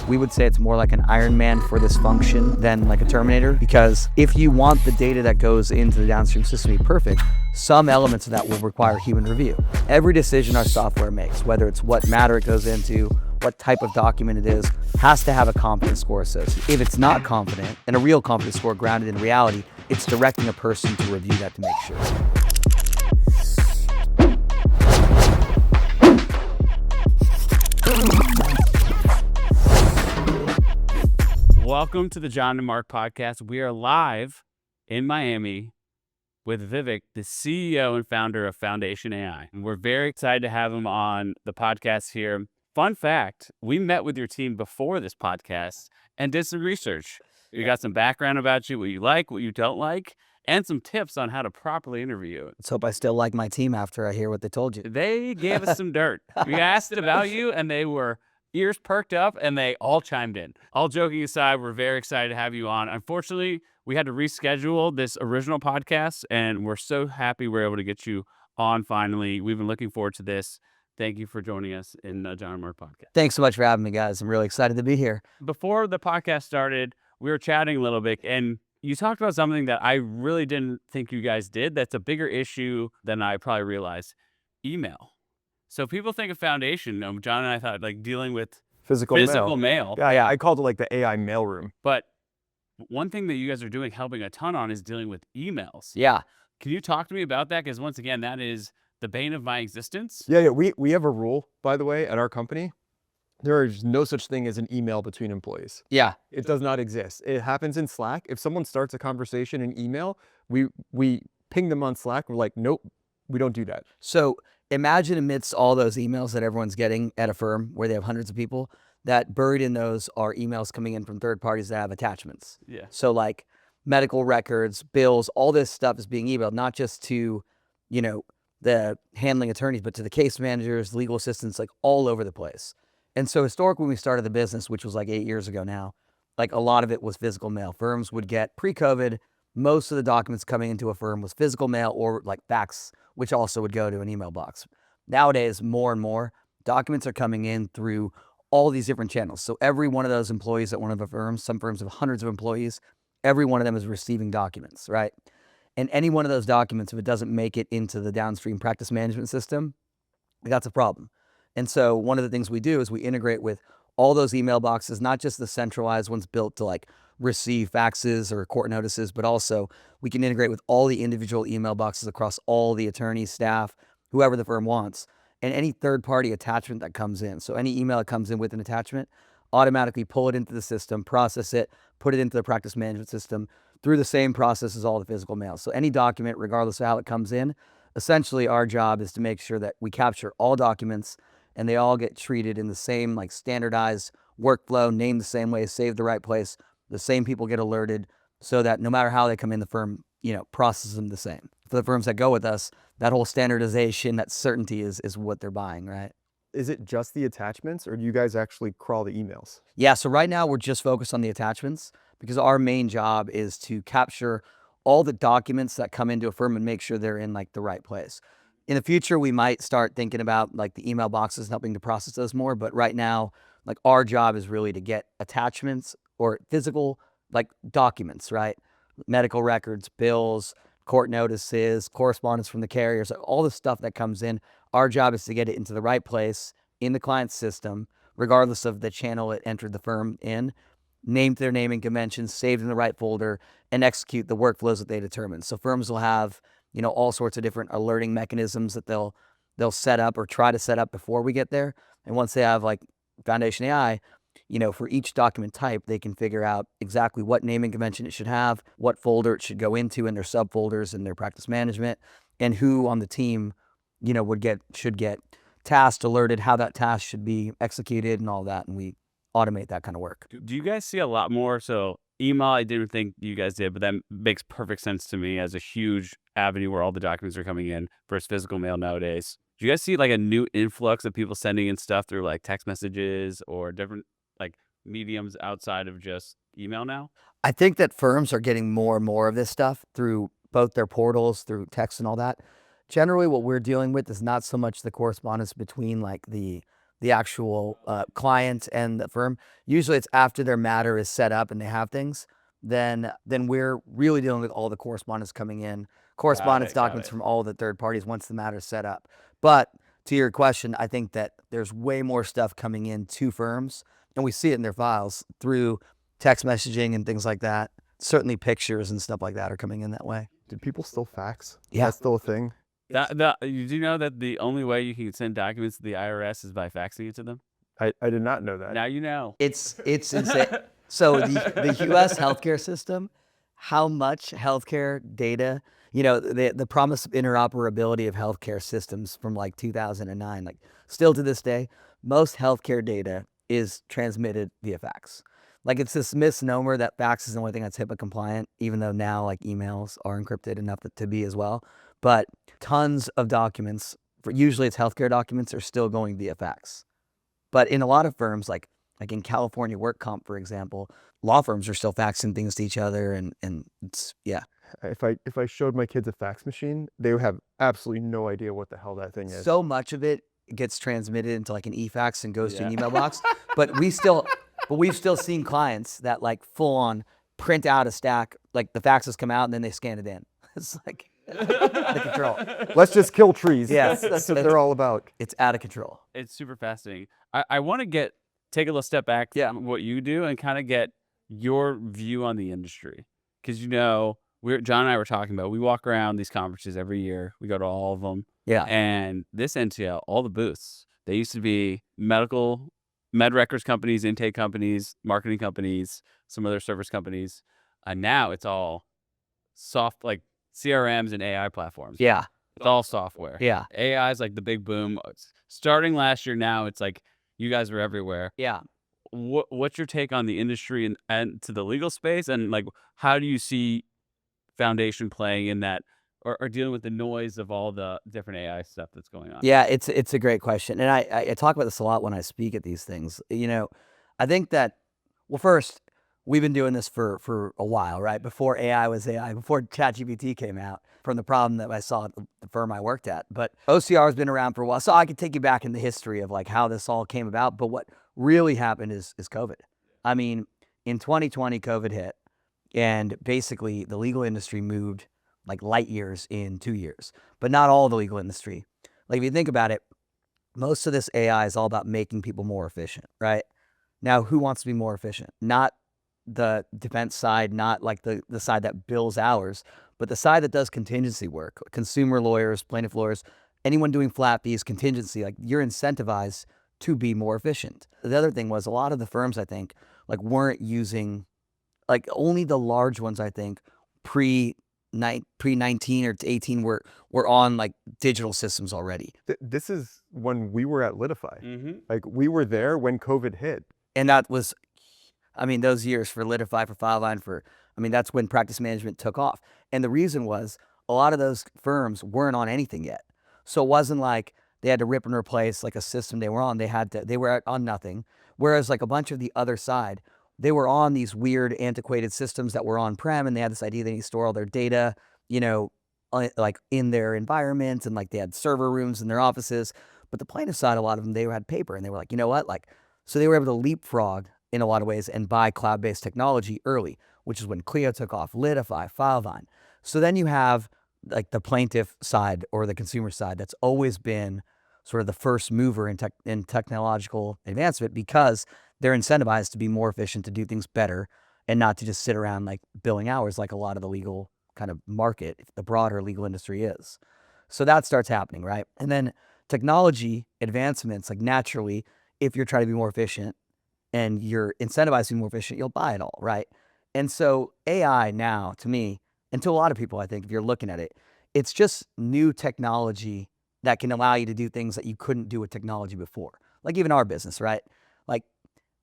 We would say it's more like an Ironman for this function than like a Terminator, because if you want the data that goes into the downstream system to be perfect, some elements of that will require human review. Every decision our software makes, whether it's what matter it goes into, what type of document it is, has to have a confidence score associated. If it's not confident, and a real confidence score grounded in reality, it's directing a person to review that to make sure. Welcome to the John and Mark podcast. We are live in Miami with Vivek, the CEO and founder of Foundation AI. And we're very excited to have him on the podcast here. Fun fact, we met with your team before this podcast and did some research. We got some background about you, what you like, what you don't like, and some tips on how to properly interview. Let's hope I still like my team after I hear what they told you. They gave us some dirt. We asked it about you, and they were ears perked up, and they all chimed in. All joking aside, we're very excited to have you on. Unfortunately, we had to reschedule this original podcast, and we're so happy we're able to get you on finally. We've been looking forward to this. Thank you for joining us in the John and Mark podcast. Thanks so much for having me, guys. I'm really excited to be here. Before the podcast started, we were chatting a little bit, and you talked about something that I really didn't think you guys did. That's a bigger issue than I probably realized. Email. So people think of Foundation. John and I thought like dealing with physical mail. Yeah. I called it like the AI mailroom. But one thing that you guys are doing, helping a ton on, is dealing with emails. Yeah. Can you talk to me about that? Because once again, that is the bane of my existence. Yeah. We have a rule, by the way, at our company. There is no such thing as an email between employees. Yeah. It does not exist. It happens in Slack. If someone starts a conversation in email, we ping them on Slack. We're like, nope, we don't do that. So imagine amidst all those emails that everyone's getting at a firm where they have hundreds of people, that buried in those are emails coming in from third parties that have attachments. Yeah. So like medical records, bills, all this stuff is being emailed, not just to, the handling attorneys, but to the case managers, legal assistants, like all over the place. And so historically, when we started the business, which was like 8 years ago now, like a lot of it was physical mail. Firms would get pre-COVID, most of the documents coming into a firm was physical mail or like fax, which also would go to an email box. Nowadays, more and more documents are coming in through all these different channels. So every one of those employees at one of the firms, some firms have hundreds of employees, every one of them is receiving documents, right? And any one of those documents, if it doesn't make it into the downstream practice management system, that's a problem. And so one of the things we do is we integrate with all those email boxes, not just the centralized ones built to like receive faxes or court notices, but also we can integrate with all the individual email boxes across all the attorneys, staff, whoever the firm wants, and any third-party attachment that comes in. So any email that comes in with an attachment, automatically pull it into the system, process it, put it into the practice management system through the same process as all the physical mail. So any document, regardless of how it comes in, essentially our job is to make sure that we capture all documents and they all get treated in the same like standardized workflow, named the same way, saved the right place. The same people get alerted so that no matter how they come in, the firm, processes them the same. For the firms that go with us, that whole standardization, that certainty is what they're buying, right? Is it just the attachments or do you guys actually crawl the emails? Yeah, so right now we're just focused on the attachments because our main job is to capture all the documents that come into a firm and make sure they're in like the right place. In the future, we might start thinking about like the email boxes and helping to process those more. But right now, like our job is really to get attachments or physical like documents, right? Medical records, bills, court notices, correspondence from the carriers, all the stuff that comes in. Our job is to get it into the right place in the client's system, regardless of the channel it entered the firm in, named their naming conventions, saved in the right folder, and execute the workflows that they determine. So firms will have, all sorts of different alerting mechanisms that they'll set up or try to set up before we get there. And once they have like Foundation AI, for each document type, they can figure out exactly what naming convention it should have, what folder it should go into in their subfolders in their practice management, and who on the team, should get tasked, alerted, how that task should be executed and all that. And we automate that kind of work. Do you guys see a lot more? So email, I didn't think you guys did, but that makes perfect sense to me as a huge avenue where all the documents are coming in versus physical mail nowadays. Do you guys see like a new influx of people sending in stuff through like text messages or different like mediums outside of just email now? I think that firms are getting more and more of this stuff through both their portals, through text and all that. Generally, what we're dealing with is not so much the correspondence between like the the actual client and the firm. Usually it's after their matter is set up and they have things, then we're really dealing with all the correspondence coming in, correspondence got documents it. from all the third parties once the matter is set up. But to your question, I think that there's way more stuff coming in to firms, and we see it in their files through text messaging and things like that. Certainly pictures and stuff like that are coming in that way. Did people still fax? Yeah. That's still a thing. You do know that the only way you can send documents to the IRS is by faxing it to them? I did not know that. Now you know. It's insane. So the U.S. healthcare system, how much healthcare data, the promise of interoperability of healthcare systems from like 2009, like still to this day, most healthcare data is transmitted via fax. Like it's this misnomer that fax is the only thing that's HIPAA compliant, even though now like emails are encrypted enough to be as well. But tons of documents, usually it's healthcare documents, are still going via fax. But in a lot of firms, like in California work comp, for example, law firms are still faxing things to each other, and it's, yeah. If I showed my kids a fax machine, they would have absolutely no idea what the hell that thing is. So much of it gets transmitted into like an e-fax and goes to an email box. But we've still seen clients that like full on print out a stack, like the faxes come out and then they scan it in. It's like out of control. Let's just kill trees. Yes, That's what they're all about. It's out of control. It's super fascinating. I want to take a little step back from what you do and kind of get your view on the industry. Because, John and I were talking about, we walk around these conferences every year. We go to all of them. Yeah. And this NTL, all the booths, they used to be med records companies, intake companies, marketing companies, some other service companies. And now it's all soft, like CRMs and AI platforms. Yeah. It's all software. Yeah. AI is like the big boom. Starting last year, now it's like you guys are everywhere. Yeah. What's your take on the industry and to the legal space? And like, how do you see Foundation playing in that or dealing with the noise of all the different AI stuff that's going on? Yeah, it's a great question. And I talk about this a lot when I speak at these things. I think that, well, first, we've been doing this for a while, right? Before AI was AI, before ChatGPT came out, from the problem that I saw at the firm I worked at. But OCR has been around for a while. So I could take you back in the history of like how this all came about. But what really happened is COVID. I mean, in 2020, COVID hit, and basically the legal industry moved like light years in 2 years, but not all the legal industry. Like if you think about it, most of this AI is all about making people more efficient, right? Now, who wants to be more efficient? Not the defense side, not like the side that bills hours, but the side that does contingency work, consumer lawyers, plaintiff lawyers, anyone doing flat fees, contingency, like you're incentivized to be more efficient. The other thing was a lot of the firms, I think, like weren't using, like only the large ones, I think, pre-19 or 18 were on like digital systems already. This is when we were at Litify. Mm-hmm. Like we were there when COVID hit. And that was, I mean, those years for Litify, for Fileline, that's when practice management took off. And the reason was a lot of those firms weren't on anything yet. So it wasn't like they had to rip and replace like a system they were on. They were on nothing. Whereas like a bunch of the other side, they were on these weird antiquated systems that were on-prem, and they had this idea they need to store all their data, like in their environment, and like they had server rooms in their offices. But the plaintiff side, a lot of them, they had paper, and they were like, you know what? Like, so they were able to leapfrog in a lot of ways and buy cloud-based technology early, which is when Clio took off, Litify, Fileline. So then you have like the plaintiff side or the consumer side that's always been sort of the first mover in technological advancement because they're incentivized to be more efficient, to do things better, and not to just sit around like billing hours like a lot of the legal kind of market, the broader legal industry is. So that starts happening, right? And then technology advancements, like naturally, if you're trying to be more efficient and you're incentivized to be more efficient, you'll buy it all, right? And so AI now, to me, and to a lot of people, I think, if you're looking at it, it's just new technology that can allow you to do things that you couldn't do with technology before. Like even our business, right? Like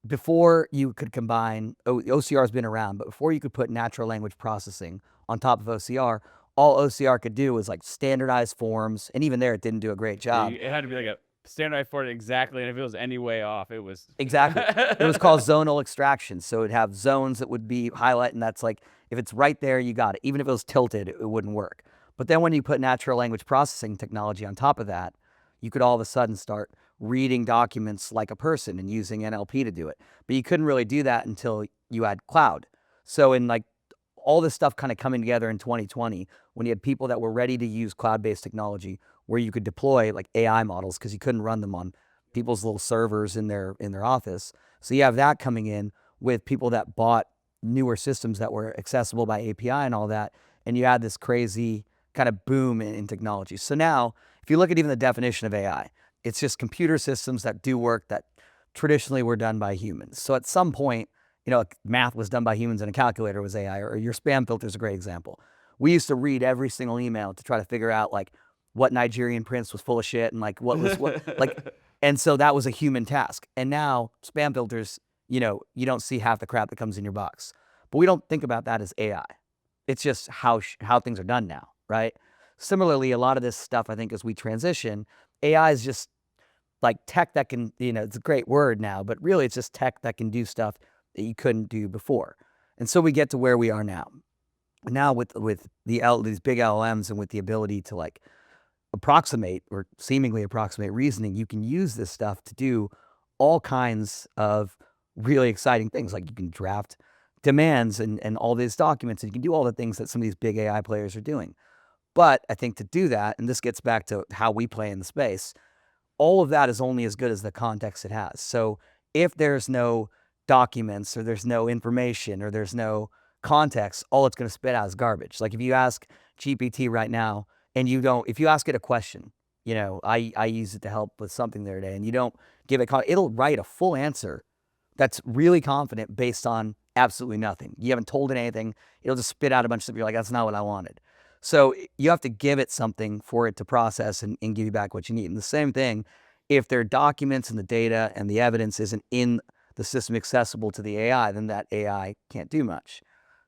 before you could combine, OCR has been around, but before you could put natural language processing on top of OCR, all OCR could do was like standardize forms. And even there, it didn't do a great job. It had to be like a standardized for it exactly. And if it was any way off, it was. Exactly. It was called zonal extraction. So it'd have zones that would be highlighted, and that's like, if it's right there, you got it. Even if it was tilted, it wouldn't work. But then when you put natural language processing technology on top of that, you could all of a sudden start reading documents like a person and using NLP to do it. But you couldn't really do that until you had cloud. So in like all this stuff kind of coming together in 2020, when you had people that were ready to use cloud-based technology where you could deploy like AI models because you couldn't run them on people's little servers in their office. So you have that coming in with people that bought newer systems that were accessible by API and all that. And you had this crazy kind of boom in technology. So now, if you look at even the definition of AI, it's just computer systems that do work that traditionally were done by humans. So at some point, math was done by humans and a calculator was AI, or your spam filter is a great example. We used to read every single email to try to figure out like what Nigerian prince was full of shit and like what was what like, and so that was a human task. And now spam filters, you don't see half the crap that comes in your box, but we don't think about that as AI. It's just how things are done now, right? Similarly, a lot of this stuff, I think, as we transition, AI is just like tech that can, it's a great word now, but really it's just tech that can do stuff that you couldn't do before. And so we get to where we are now. Now with these big LLMs and with the ability to like approximate or seemingly approximate reasoning, you can use this stuff to do all kinds of really exciting things. Like you can draft demands and all these documents, and you can do all the things that some of these big AI players are doing. But I think to do that, and this gets back to how we play in the space, all of that is only as good as the context it has. So if there's no documents or there's no information or there's no context, all it's going to spit out is garbage. Like if you ask GPT right now and if you ask it a question, I use it to help with something the other day, and you don't give it, it'll write a full answer that's really confident based on absolutely nothing. You haven't told it anything. It'll just spit out a bunch of stuff. You're like, that's not what I wanted. So you have to give it something for it to process and give you back what you need. And the same thing, if there are documents and the data and the evidence isn't in the system accessible to the AI, then that AI can't do much.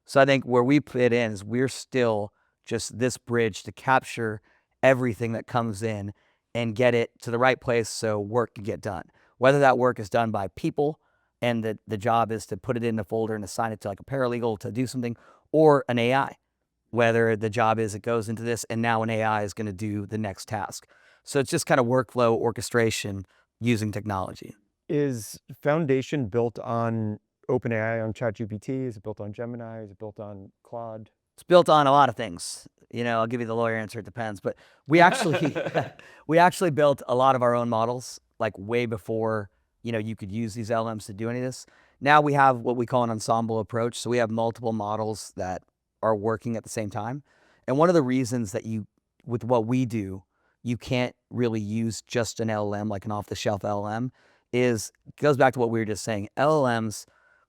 So I think where we fit in is we're still just this bridge to capture everything that comes in and get it to the right place so work can get done. Whether that work is done by people and the job is to put it in a folder and assign it to like a paralegal to do something, or an AI, whether the job is it goes into this and now an AI is going to do the next task. So it's just kind of workflow orchestration using technology. Is Foundation built on OpenAI, on ChatGPT? Is it built on Gemini? Is it built on Claude? It's built on a lot of things. I'll give you the lawyer answer. It depends. But we actually we actually built a lot of our own models like way before you could use these LMs to do any of this. Now we have what we call an ensemble approach. So we have multiple models that are working at the same time. And one of the reasons that with what we do, you can't really use just an LLM, like an off-the-shelf LLM, it goes back to what we were just saying. LLMs,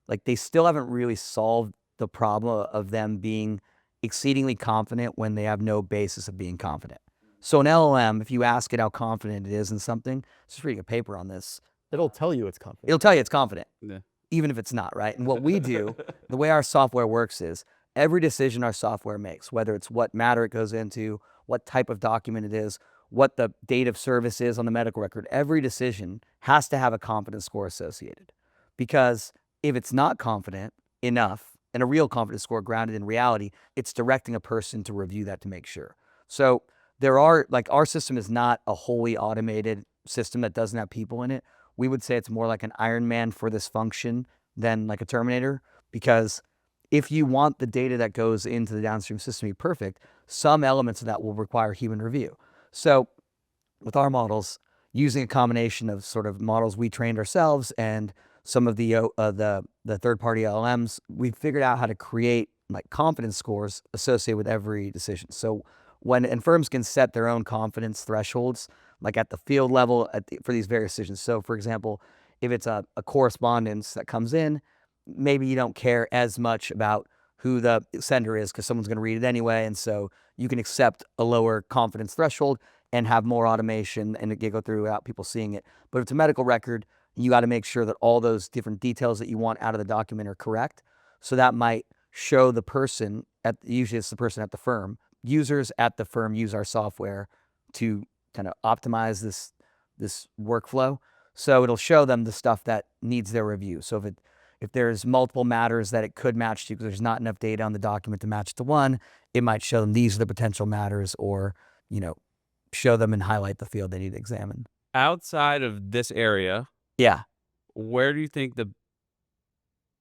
like they still haven't really solved the problem of them being exceedingly confident when they have no basis of being confident. So an LLM, if you ask it how confident it is in something, just reading a paper on this, It'll tell you it's confident. it'll tell you it's confident, Yeah. even if it's not, right? And what we do, the way our software works is every decision our software makes, whether it's what matter it goes into, what type of document it is, what the date of service is on the medical record, every decision has to have a confidence score associated. Because if it's not confident enough, and a real confidence score grounded in reality, it's directing a person to review that to make sure. So our system is not a wholly automated system that doesn't have people in it. We would say it's more like an Ironman for this function than like a Terminator, because if you want the data that goes into the downstream system to be perfect, some elements of that will require human review. So with our models, using a combination of sort of models we trained ourselves and some of the third-party LLMs, we figured out how to create like confidence scores associated with every decision. So and firms can set their own confidence thresholds, like at the field level for these various decisions. So for example, if it's a correspondence that comes in, maybe you don't care as much about who the sender is because someone's going to read it anyway. And so you can accept a lower confidence threshold and have more automation and it can go through without people seeing it. But if it's a medical record, you got to make sure that all those different details that you want out of the document are correct. So that might show the person usually it's the person at the firm. Users at the firm use our software to kind of optimize this workflow. So it'll show them the stuff that needs their review. So if there's multiple matters that it could match to because there's not enough data on the document to match to one, it might show them these are the potential matters, or show them and highlight the field they need to examine. Outside of this area, Yeah. where do you think the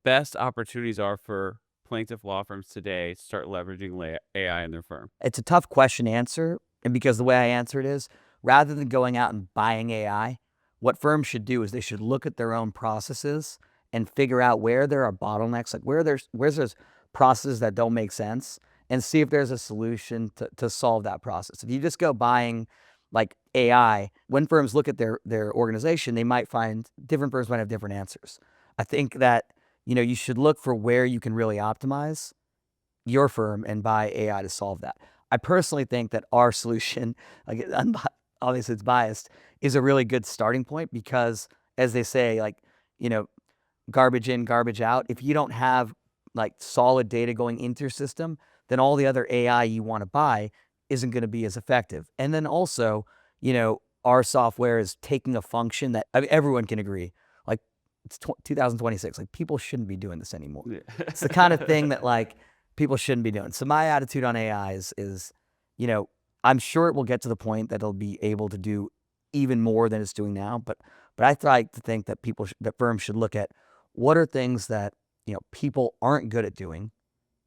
best opportunities are for plaintiff law firms today to start leveraging AI in their firm? It's a tough question to answer. And because the way I answer it is, rather than going out and buying AI, what firms should do is they should look at their own processes and figure out where there are bottlenecks, like where's those processes that don't make sense, and see if there's a solution to solve that process. If you just go buying like AI, when firms look at their organization, they might find different firms might have different answers. I think that, you should look for where you can really optimize your firm and buy AI to solve that. I personally think that our solution, like obviously it's biased, is a really good starting point because, as they say, like, garbage in, garbage out. If you don't have like solid data going into your system, then all the other AI you want to buy isn't going to be as effective. And then also, our software is taking a function that, I mean, everyone can agree, like it's 2026, like people shouldn't be doing this anymore. It's the kind of thing that like people shouldn't be doing. So my attitude on AI is, I'm sure it will get to the point that it'll be able to do even more than it's doing now. But I try to think that that firms should look at what are things that, people aren't good at doing,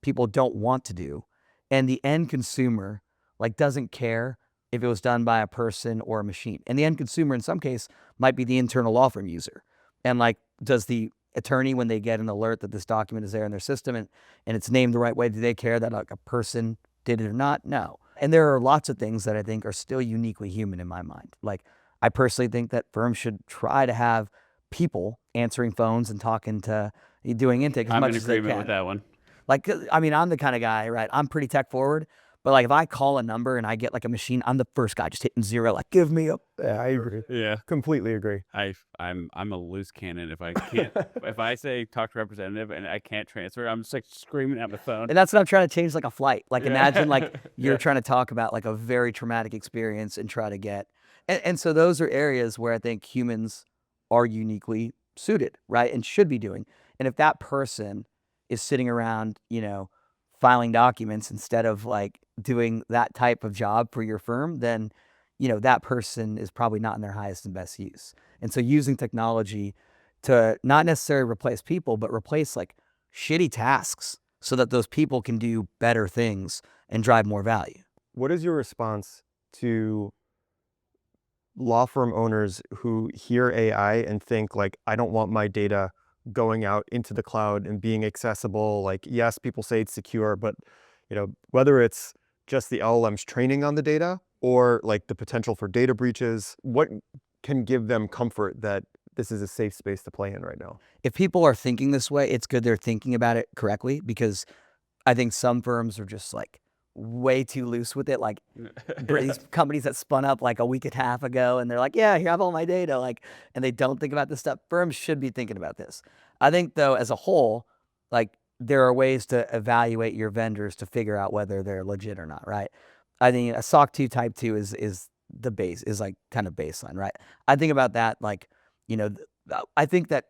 people don't want to do, and the end consumer like doesn't care if it was done by a person or a machine. And the end consumer in some case might be the internal law firm user. And like, does the attorney, when they get an alert that this document is there in their system and it's named the right way, do they care that like a person did it or not? No. And there are lots of things that I think are still uniquely human in my mind. Like, I personally think that firms should try to have people answering phones and talking to, doing intake as I'm much in as they agreement can. with that one. Like, I mean, I'm the kind of guy, right? I'm pretty tech forward, but like if I call a number and I get like a machine, I'm the first guy just hitting zero, like give me a. Yeah, I agree. Yeah. Completely agree. I'm a loose cannon. If I can't, if I say talk to representative and I can't transfer, I'm just like screaming at my phone. And that's what I'm trying to change, like a flight. Like Yeah. imagine like you're Yeah. trying to talk about like a very traumatic experience and try to get, and so those are areas where I think humans are uniquely suited, right? And should be doing. And if that person is sitting around, filing documents instead of like doing that type of job for your firm, then, that person is probably not in their highest and best use. And so using technology to not necessarily replace people, but replace like shitty tasks so that those people can do better things and drive more value. What is your response to law firm owners who hear AI and think like, I don't want my data going out into the cloud and being accessible? Like, yes, people say it's secure, but whether it's just the LLM's training on the data or like the potential for data breaches, what can give them comfort that this is a safe space to play in right now? If people are thinking this way, it's good they're thinking about it correctly, because I think some firms are just like way too loose with it. Like these companies that spun up like a week and a half ago and they're like, yeah, here, I have all my data. Like, and they don't think about this stuff. Firms should be thinking about this. I think though, as a whole, like there are ways to evaluate your vendors to figure out whether they're legit or not, right? I think a SOC 2 type 2 is the base, is like kind of baseline, right? I think about that like, I think that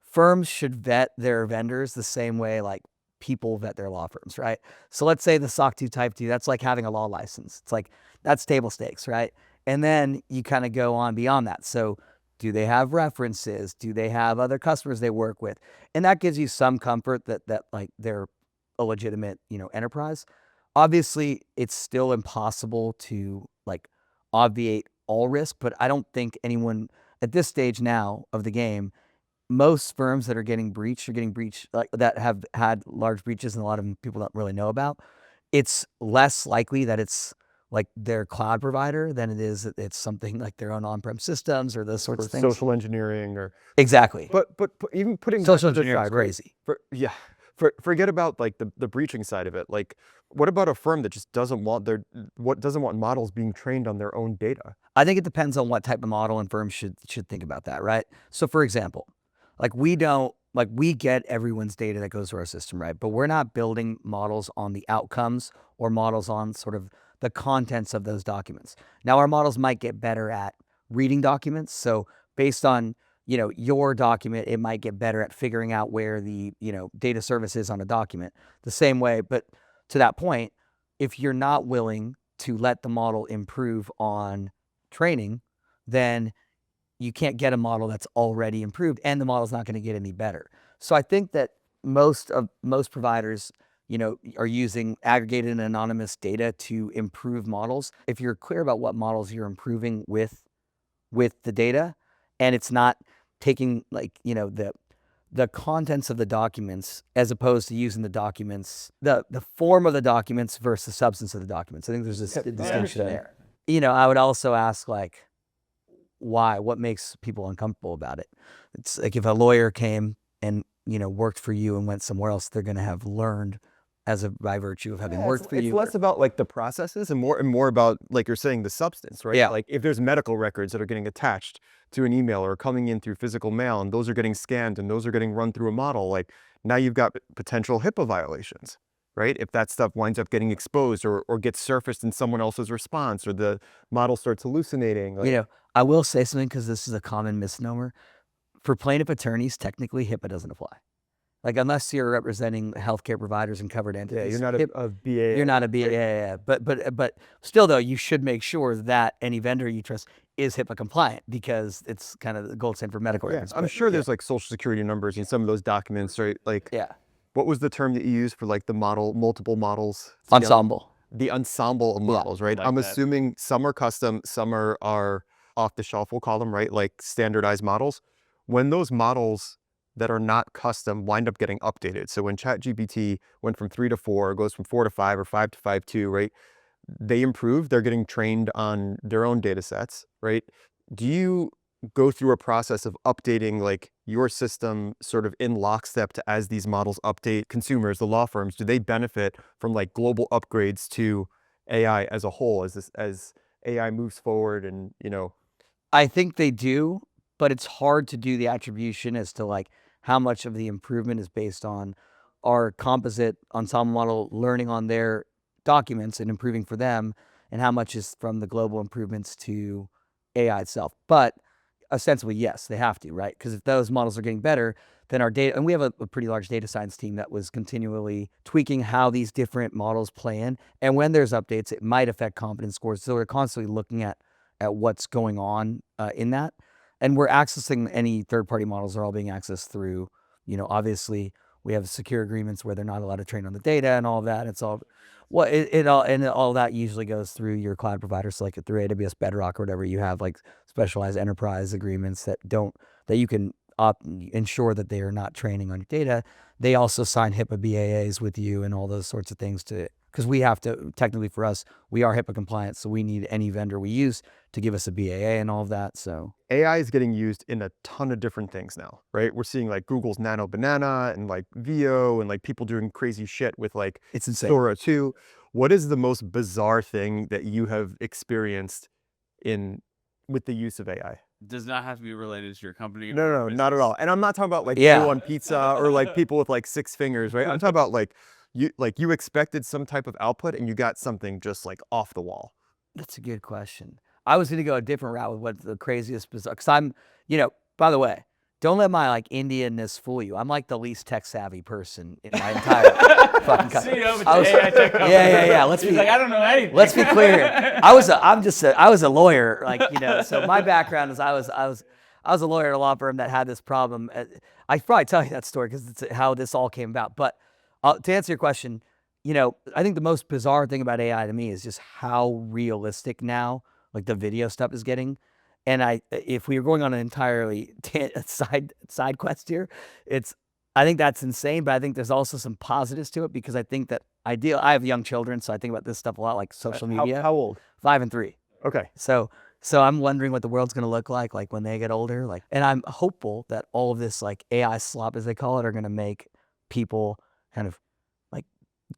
firms should vet their vendors the same way like people vet their law firms, right? So let's say the SOC 2 Type 2, that's like having a law license. It's like, that's table stakes, right? And then you kind of go on beyond that. So do they have references? Do they have other customers they work with? And that gives you some comfort that like they're a legitimate, enterprise. Obviously, it's still impossible to like obviate all risk, but I don't think anyone at this stage now of the game, most firms that are getting breached like that have had large breaches, and a lot of them people don't really know about. It's less likely that it's like their cloud provider than it is that it's something like their own on-prem systems or those sorts Or of things. social engineering or Exactly. but even putting Social that to the engineering is side, crazy. forget about like the breaching side of it. Like, what about a firm that just doesn't want models being trained on their own data? I think it depends on what type of model, and firms should think about that, right? So for example, like we get everyone's data that goes to our system, right? But we're not building models on the outcomes or models on sort of the contents of those documents. Now our models might get better at reading documents. So based on, your document, it might get better at figuring out where the, data service is on a document the same way. But to that point, if you're not willing to let the model improve on training, then you can't get a model that's already improved, and the model's not going to get any better. So I think that most providers, are using aggregated and anonymous data to improve models. If you're clear about what models you're improving with the data, and it's not taking the contents of the documents as opposed to using the documents, the form of the documents versus the substance of the documents. I think there's a distinction there. I would also ask why, what makes people uncomfortable about it? It's like if a lawyer came and, worked for you and went somewhere else, they're going to have learned by virtue of having worked for you. It's less about like the processes and more about, like you're saying, the substance, right? Yeah. Like if there's medical records that are getting attached to an email or coming in through physical mail, and those are getting scanned and those are getting run through a model, like now you've got potential HIPAA violations, right? If that stuff winds up getting exposed or gets surfaced in someone else's response, or the model starts hallucinating. I will say something, because this is a common misnomer. For plaintiff attorneys, technically HIPAA doesn't apply. Like, unless you're representing healthcare providers and covered entities. Yeah, you're not a BA. You're not a BA. Yeah. But still, though, you should make sure that any vendor you trust is HIPAA compliant, because it's kind of the gold standard for medical records. I'm sure there's like social security numbers in some of those documents, right? Like, yeah. What was the term that you used for like the multiple models together? Ensemble. The ensemble of models, right? I'm assuming some are custom, some are off the shelf, we'll call them, right? Like standardized models. When those models that are not custom wind up getting updated. So when ChatGPT went from 3 to 4, goes from 4 to 5 or 5 to 5.2, right? They improve, they're getting trained on their own data sets, right? Do you go through a process of updating like your system sort of in lockstep to, as these models update, consumers, the law firms, do they benefit from like global upgrades to AI as a whole as AI moves forward? And I think they do, but it's hard to do the attribution as to like how much of the improvement is based on our composite ensemble model learning on their documents and improving for them, and how much is from the global improvements to AI itself. But ostensibly, yes, they have to, right? Because if those models are getting better, then our data, and we have a pretty large data science team that was continually tweaking how these different models play in. And when there's updates, it might affect confidence scores. So we're constantly looking at what's going on in that. And we're accessing any third-party models are all being accessed through, obviously we have secure agreements where they're not allowed to train on the data and all of that. It's all, all that usually goes through your cloud provider. So like through AWS Bedrock or whatever, you have like specialized enterprise agreements that you can ensure that they are not training on your data. They also sign HIPAA BAAs with you and all those sorts of things because we have to, technically for us, we are HIPAA compliant. So we need any vendor we use to give us a BAA and all of that. So AI is getting used in a ton of different things now, right? We're seeing like Google's Nano Banana and like VO and like people doing crazy shit with like it's insane. Sora 2. What is the most bizarre thing that you have experienced with the use of AI? Does not have to be related to your company. No, not at all. And I'm not talking about like on pizza or like people with like 6 fingers, right? I'm talking about like you expected some type of output and you got something just like off the wall. That's a good question. I was going to go a different route with what the craziest bizarre, because I'm, by the way, don't let my like Indianness fool you. I'm like the least tech savvy person in my entire fucking country. Yeah. I don't know anything. Let's be clear. I was a lawyer, so my background is I was a lawyer at a law firm that had this problem. I probably tell you that story because it's how this all came about. But to answer your question, I think the most bizarre thing about AI to me is just how realistic now, like the video stuff is getting. And if we were going on an entirely side quest here, I think that's insane, but I think there's also some positives to it, because I think that I have young children, so I think about this stuff a lot, like social media. How old? 5 and 3. Okay. So I'm wondering what the world's going to look like when they get older. And I'm hopeful that all of this like AI slop, as they call it, are going to make people kind of like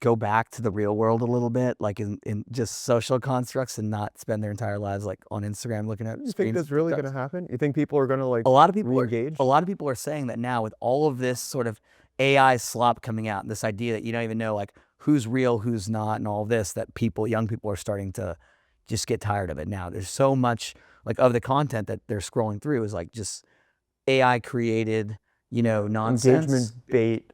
go back to the real world a little bit, like in just social constructs, and not spend their entire lives like on Instagram looking at. You think that's really going to happen? You think people are going to like a lot of people re-engage? A lot of people are saying that now, with all of this sort of AI slop coming out, and this idea that you don't even know like who's real, who's not, and all this, that young people are starting to just get tired of it now. There's so much like of the content that they're scrolling through is like just AI created, nonsense. Engagement bait.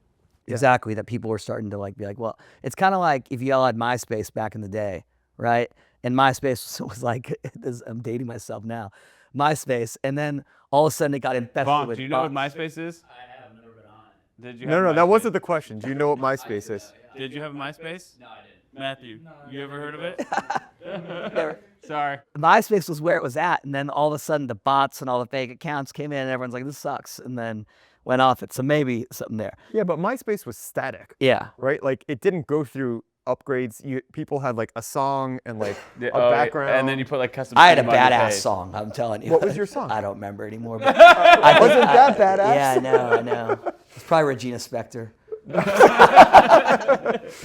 Exactly, that people were starting to be like, well, it's kind of like if you all had MySpace back in the day, right? And MySpace was like, I'm dating myself now. MySpace, and then all of a sudden it got infested Bonk, with do you know what bots. MySpace is? I have never been on it. Did you? No, have that MySpace? wasn't the question. Do you know what MySpace is? Did you have a MySpace? No, I didn't. Matthew, you ever heard of it? Never. Sorry. MySpace was where it was at, and then all of a sudden the bots and all the fake accounts came in, and everyone's like, "This sucks," and then went off it. So maybe something there. Yeah, but MySpace was static, Yeah. right? Like it didn't go through upgrades. People had like a song and like a Oh, background. and then you put like custom. I had a theme on your badass page. song, I'm telling you. What was your song? I don't remember anymore. But I Wasn't that badass? Yeah, I know. It's probably Regina Spektor.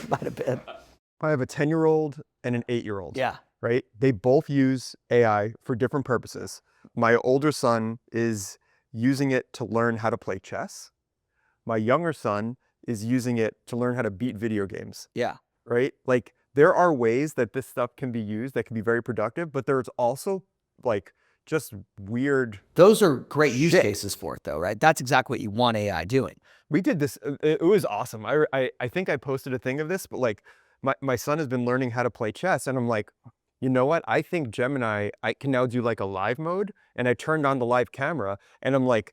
Might have been. I have a 10-year-old and an 8-year-old. Yeah. Right? They both use AI for different purposes. My older son is using it to learn how to play chess. My younger son is using it to learn how to beat video games. Yeah. Right? Like there are ways that this stuff can be used that can be very productive, but there's also like just weird. Those are great use Shit. cases for it, though, right? That's exactly what you want AI doing. We did this. It was awesome. I think I posted a thing of this, but like my son has been learning how to play chess, and I'm like, you know what? I think Gemini, I can now do like a live mode, and I turned on the live camera, and I'm like,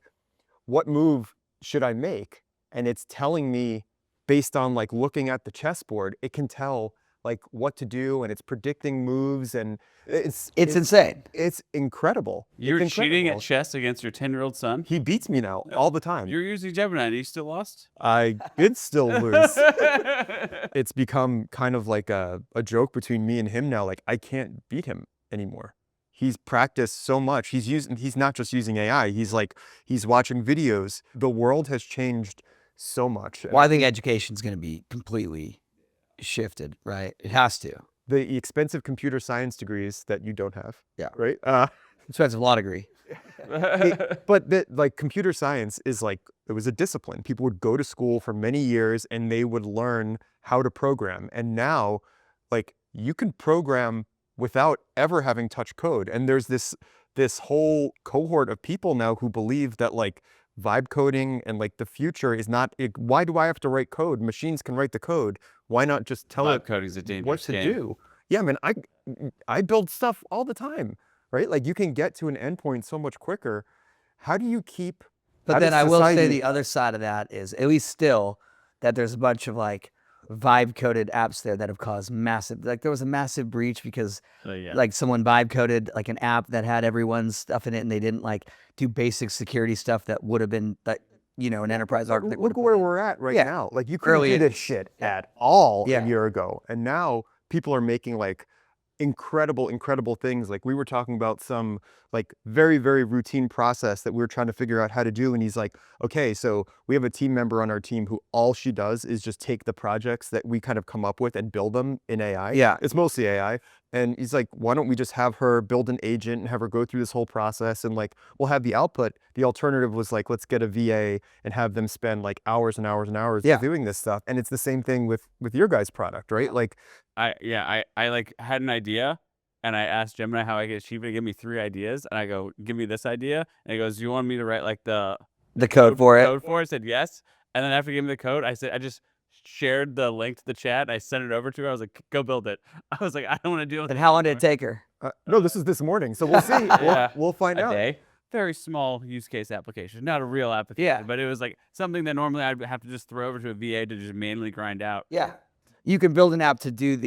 what move should I make? And it's telling me based on like looking at the chessboard, it can tell like what to do, and it's predicting moves, and it's insane. It's incredible. You're It's cheating incredible. at chess against your 10-year-old son? He beats me now all the time. You're using Gemini and you still lost? I did still lose. It's become kind of like a joke between me and him now. Like I can't beat him anymore. He's practiced so much. He's not just using AI. He's watching videos. The world has changed so much. Well, I think education's going to be completely shifted, right? It has to. The expensive computer science degrees that you don't have. Yeah. Right? Expensive law degree. But like computer science is like, it was a discipline. People would go to school for many years and they would learn how to program. And now like you can program without ever having touched code. And there's this whole cohort of people now who believe that like vibe coding and like the future is not, why do I have to write code? Machines can write the code. Why not just tell Vibe it coding is a what dangerous to game. do? Yeah, man, I build stuff all the time, right? Like you can get to an endpoint so much quicker. How do you keep? But then I will say the other side of that is, at least still, that there's a bunch of like vibe coded apps there that have caused massive, like there was a massive breach because like someone vibe coded like an app that had everyone's stuff in it and they didn't like do basic security stuff that would have been like, you know, an enterprise architect. Look where we're at right now. Like you couldn't Early do this innings. shit at all Yeah. a year ago. And now people are making like incredible things. Like we were talking about some like very routine process that we were trying to figure out how to do. And he's like, okay, so we have a team member on our team who all she does is just take the projects that we kind of come up with and build them in AI. Yeah. It's mostly AI. And he's like, why don't we just have her build an agent and have her go through this whole process and like, we'll have the output. The alternative was like, let's get a VA and have them spend like hours and hours and hours doing this stuff. And it's the same thing with your guys' product, right? Like, I like had an idea and I asked Gemini how I could achieve it. Give me 3 ideas. And I go, give me this idea. And he goes, do you want me to write like the code for it? Code for it? I said yes. And then after he gave me the code, I just shared the link to the chat. And I sent it over to her. I was like, go build it. I was like, I don't want to deal with it. And how long did it take her? no, this is this morning. So we'll see. Yeah. We'll find A out. day. Very small use case application, not a real application. Yeah. But it was like something that normally I'd have to just throw over to a VA to just manually grind out. Yeah. You can build an app to do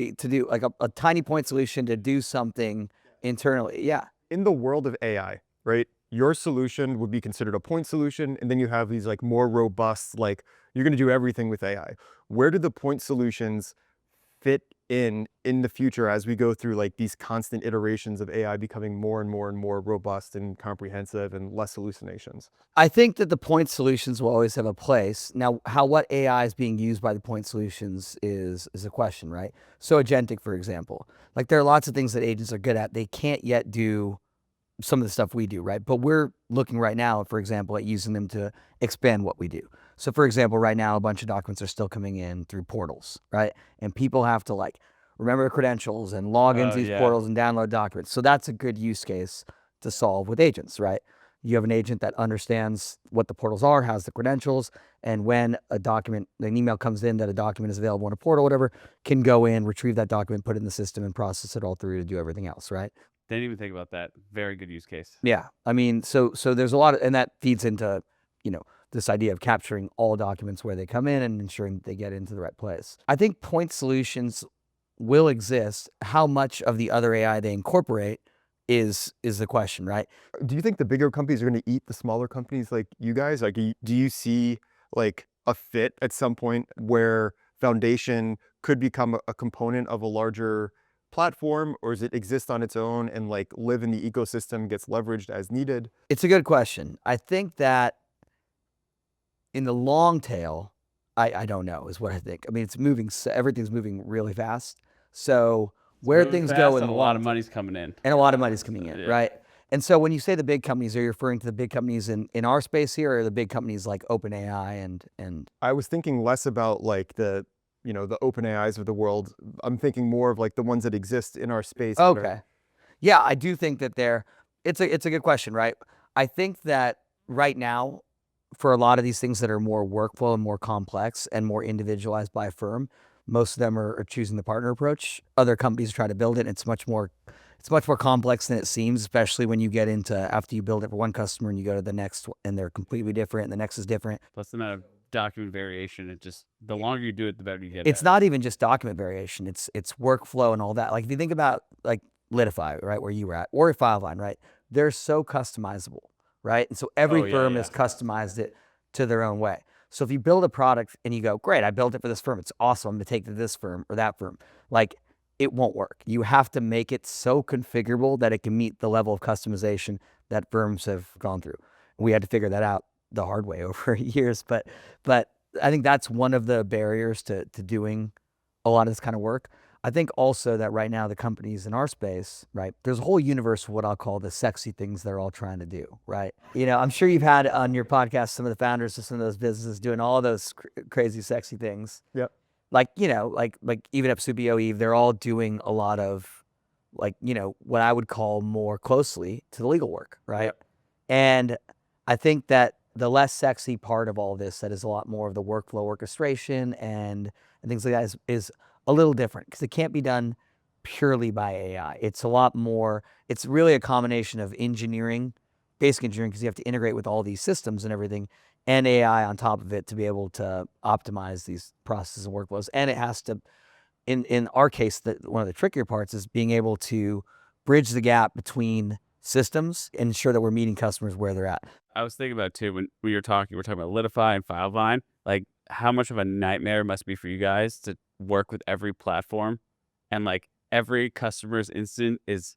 like a tiny point solution to do something internally. Yeah. In the world of AI, right? Your solution would be considered a point solution. And then you have these like more robust, like you're going to do everything with AI. Where do the point solutions fit in the future as we go through like these constant iterations of AI becoming more and more robust and comprehensive and less hallucinations? I think that the point solutions will always have a place. Now, what AI is being used by the point solutions is a question, right? So agentic, for example, like there are lots of things that agents are good at. They can't yet do some of the stuff we do, right? But we're looking right now, for example, at using them to expand what we do. So for example, right now, a bunch of documents are still coming in through portals, right? And people have to like remember credentials and log into these portals and download documents. So that's a good use case to solve with agents, right? You have an agent that understands what the portals are, has the credentials, and when an email comes in that a document is available in a portal, whatever, can go in, retrieve that document, put it in the system, and process it all through to do everything else, right? Didn't even think about that. Very good use case. Yeah. I mean, so there's a lot of, and that feeds into, this idea of capturing all documents where they come in and ensuring that they get into the right place. I think point solutions will exist. How much of the other AI they incorporate is the question, right? Do you think the bigger companies are going to eat the smaller companies like you guys? Like, do you see like a fit at some point where Foundation could become a component of a larger platform, or does it exist on its own and like live in the ecosystem, gets leveraged as needed? It's a good question. I think that in the long tail, I don't know is what I think. I mean, it's moving, everything's moving really fast. So where Moving things fast go in and the a lot long of money's coming in. and a lot of money's coming in, Yeah. right? And so when you say the big companies, are you referring to the big companies in our space here, or the big companies like OpenAI and I was thinking less about like the open AIs of the world. I'm thinking more of like the ones that exist in our space. that are- okay. Yeah, I do think that it's a good question, right? I think that right now, for a lot of these things that are more workflow and more complex and more individualized by a firm, most of them are choosing the partner approach. Other companies try to build it. It's much more complex than it seems, especially when you get into after you build it for one customer and you go to the next and they're completely different and the next is different. Plus the amount of document variation. It just, the longer you do it, the better you get. It's at not even just document variation. It's workflow and all that. Like if you think about like Litify, right, where you were at, or Fileline, right? They're so customizable, right? And so every Oh, yeah, firm yeah. has customized it to their own way. So if you build a product and you go, great, I built it for this firm. It's awesome. I'm going to take it to this firm or that firm. Like it won't work. You have to make it so configurable that it can meet the level of customization that firms have gone through. We had to figure that out the hard way over years, but I think that's one of the barriers to doing a lot of this kind of work. I think also that right now the companies in our space, right, there's a whole universe of what I'll call the sexy things they're all trying to do, right? I'm sure you've had on your podcast some of the founders of some of those businesses doing all those crazy, sexy things. Yep. Like, like even at Subio Eve, they're all doing a lot of like, what I would call more closely to the legal work, right? Yep. And I think that the less sexy part of all this that is a lot more of the workflow orchestration and things like that is a little different because it can't be done purely by AI. It's a lot more, it's really a combination of engineering, basic engineering, because you have to integrate with all these systems and everything, and AI on top of it to be able to optimize these processes and workflows. And it has to, in our case, one of the trickier parts is being able to bridge the gap between systems and ensure that we're meeting customers where they're at. I was thinking about too when we we're talking about Litify and Fileline, like how much of a nightmare it must be for you guys to work with every platform, and like every customer's instant is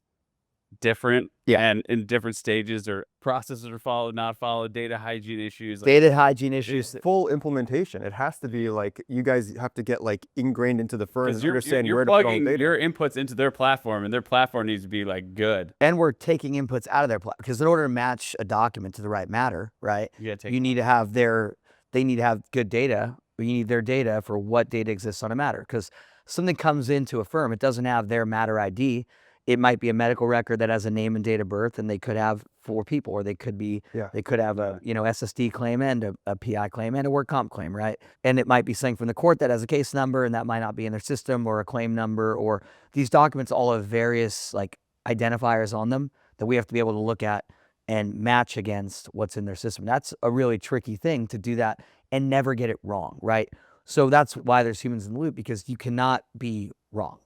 different, Yeah. and in different stages or processes are followed, not followed, data hygiene issues. Like, Data hygiene issues. Full implementation. It has to be like you guys have to get like ingrained into the firm and because you're understand you're where to put all plugging the data. your inputs into their platform, and their platform needs to be like good. And we're taking inputs out of their platform because in order to match a document to the right matter, right? You gotta take You need to have they need to have good data. You need their data for what data exists on a matter. Because something comes into a firm, it doesn't have their matter ID. It might be a medical record that has a name and date of birth, and they could have 4 people, or they could be, they could have a SSD claim and a PI claim and a work comp claim, right? And it might be something from the court that has a case number, and that might not be in their system, or a claim number, or these documents all have various like identifiers on them that we have to be able to look at and match against what's in their system. That's a really tricky thing to do that and never get it wrong, right? So that's why there's humans in the loop, because you cannot be wrong.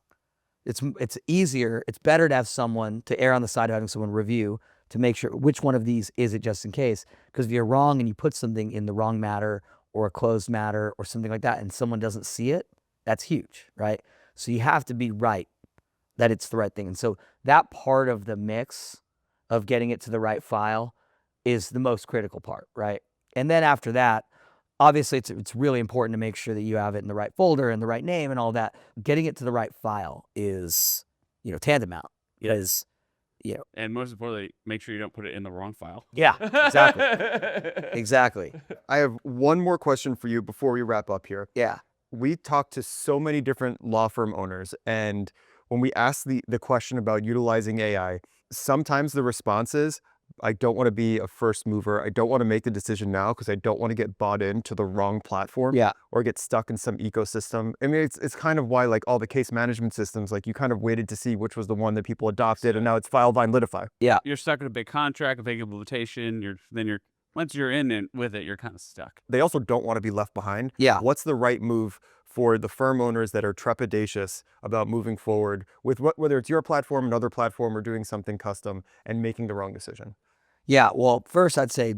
It's easier, it's better to have someone, to err on the side of having someone review to make sure which one of these is it just in case. Because if you're wrong and you put something in the wrong matter or a closed matter or something like that and someone doesn't see it, that's huge, right? So you have to be right that it's the right thing. And so that part of the mix of getting it to the right file is the most critical part, right? And then after that, obviously it's really important to make sure that you have it in the right folder and the right name and all that. Getting it to the right file is, tantamount. Is, And most importantly, make sure you don't put it in the wrong file. Yeah, exactly. Exactly. I have one more question for you before we wrap up here. Yeah. We talked to so many different law firm owners, and when we ask the question about utilizing AI, sometimes the response is, I don't want to be a first mover. I don't want to make the decision now because I don't want to get bought into the wrong platform Yeah. or get stuck in some ecosystem. I mean, it's kind of why like all the case management systems, like you kind of waited to see which was the one that people adopted, and now it's Filevine, Litify. Yeah. You're stuck in a big contract, a big implementation. Once you're in it with it, you're kind of stuck. They also don't want to be left behind. Yeah. What's the right move for the firm owners that are trepidatious about moving forward with whether it's your platform, another platform, or doing something custom and making the wrong decision? Yeah. Well, first I'd say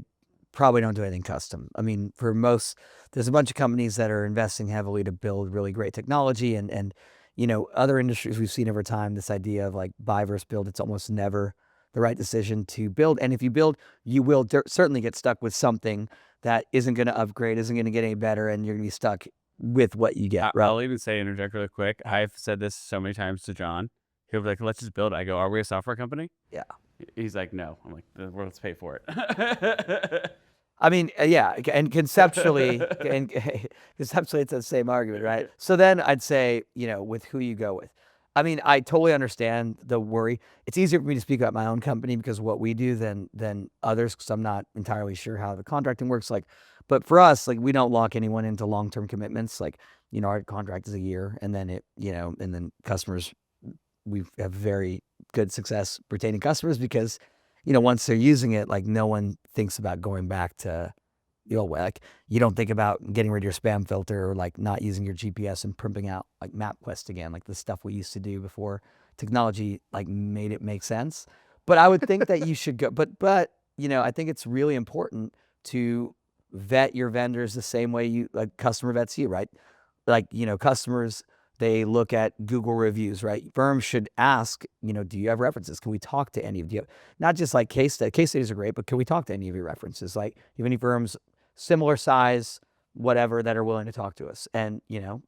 probably don't do anything custom. I mean, for most, there's a bunch of companies that are investing heavily to build really great technology, and you know, other industries we've seen over time, this idea of like buy versus build, it's almost never the right decision to build. And if you build, you will certainly get stuck with something that isn't going to upgrade, isn't going to get any better, and you're going to be stuck with what you get. Right? I'll even interject really quick. I've said this so many times to John. He'll be like, let's just build it. I go, are we a software company? Yeah. He's like, no. I'm like, well, let's pay for it. I mean, yeah, and conceptually, it's the same argument, right? So then I'd say, you know, with who you go with. I mean, I totally understand the worry. It's easier for me to speak about my own company because of what we do than others, because I'm not entirely sure how the contracting works. Like, but for us, like, we don't lock anyone into long-term commitments. Like, you know, our contract is a year, and then and then customers, we have very good success retaining customers because, you know, once they're using it, like no one thinks about going back to the old way. Like you don't think about getting rid of your spam filter or like not using your GPS and primping out like MapQuest again, like the stuff we used to do before technology like made it make sense. But I would think that you should go, but you know, I think it's really important to vet your vendors the same way you like customer vets you, right? Like, you know, customers, they look at Google reviews, right? Firms should ask, you know, do you have references? Can we talk to any of you? Not just like case studies. Case studies are great, but can we talk to any of your references? Like, do you have any firms similar size, whatever, that are willing to talk to us? And, you know,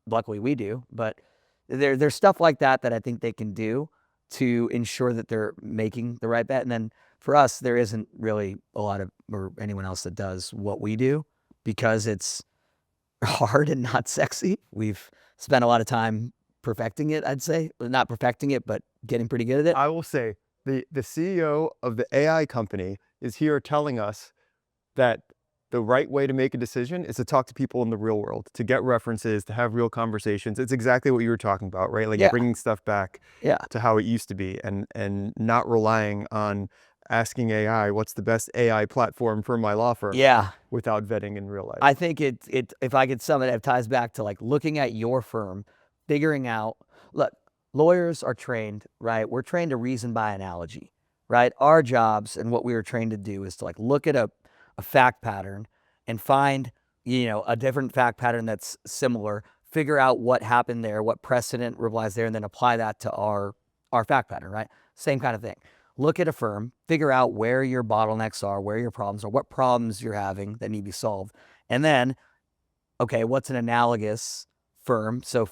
luckily we do, but there's stuff like that that I think they can do to ensure that they're making the right bet. And then for us, there isn't really a lot of, or anyone else that does what we do because it's hard and not sexy. We've spent a lot of time perfecting it, I'd say. Not perfecting it, but getting pretty good at it. I will say the CEO of the AI company is here telling us that the right way to make a decision is to talk to people in the real world, to get references, to have real conversations. It's exactly what you were talking about, right? Like bringing stuff back to how it used to be and not relying on asking AI, what's the best AI platform for my law firm? Yeah. Without vetting in real life. I think it if I could sum it ties back to like looking at your firm, figuring out, look, lawyers are trained, right? We're trained to reason by analogy, right? Our jobs and what we were trained to do is to like look at a fact pattern and find, you know, a different fact pattern that's similar, figure out what happened there, what precedent applies there, and then apply that to our fact pattern, right? Same kind of thing. Look at a firm, figure out where your bottlenecks are, where your problems are, what problems you're having that need to be solved. And then, okay, what's an analogous firm? So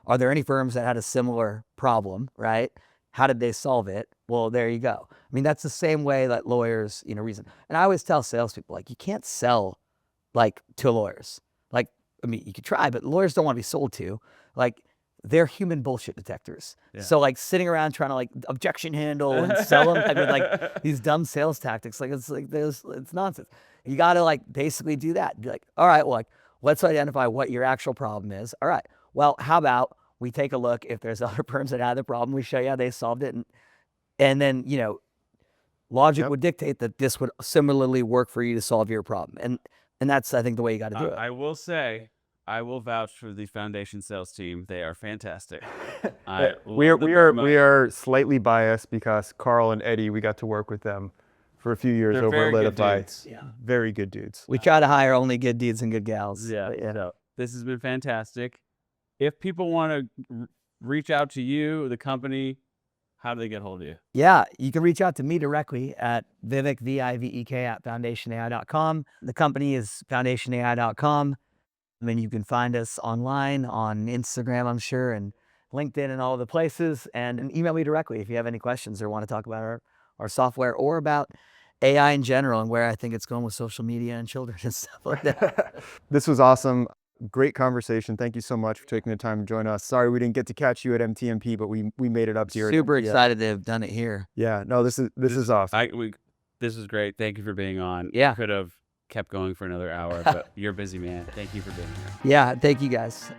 are there any firms that had a similar problem, right? How did they solve it? Well, there you go. I mean, that's the same way that lawyers, you know, reason. And I always tell salespeople, like, you can't sell like to lawyers. Like, I mean, you could try, but lawyers don't want to be sold to. Like, they're human bullshit detectors. Yeah. So like sitting around trying to like objection handle and sell them, I mean, like these dumb sales tactics, it's nonsense. You got to like basically do that. Be like, all right, well, like let's identify what your actual problem is. All right, well, how about we take a look if there's other firms that had the problem, we show you how they solved it. And then, you know, logic would dictate that this would similarly work for you to solve your problem. And that's, I think, the way you got to do it. I will say, I will vouch for the foundation sales team. They are fantastic. We are slightly biased because Carl and Eddie, we got to work with them for a few years over at Litify. Yeah. Very good dudes. We try to hire only good dudes and good gals. Yeah. So this has been fantastic. If people want to reach out to you, the company, how do they get hold of you? Yeah, you can reach out to me directly at Vivek, Vivek, at foundationai.com. The company is foundationai.com. I mean, you can find us online on Instagram, I'm sure, and LinkedIn and all the places, and email me directly if you have any questions or want to talk about our software or about AI in general and where I think it's going with social media and children and stuff like that. This was awesome. Great conversation. Thank you so much for taking the time to join us. Sorry we didn't get to catch you at MTMP, but we made it up here. Super excited to have done it here. Yeah, no, this is awesome. This was great. Thank you for being on. Yeah. Could have kept going for another hour, but you're a busy man. Thank you for being here. Yeah, thank you guys.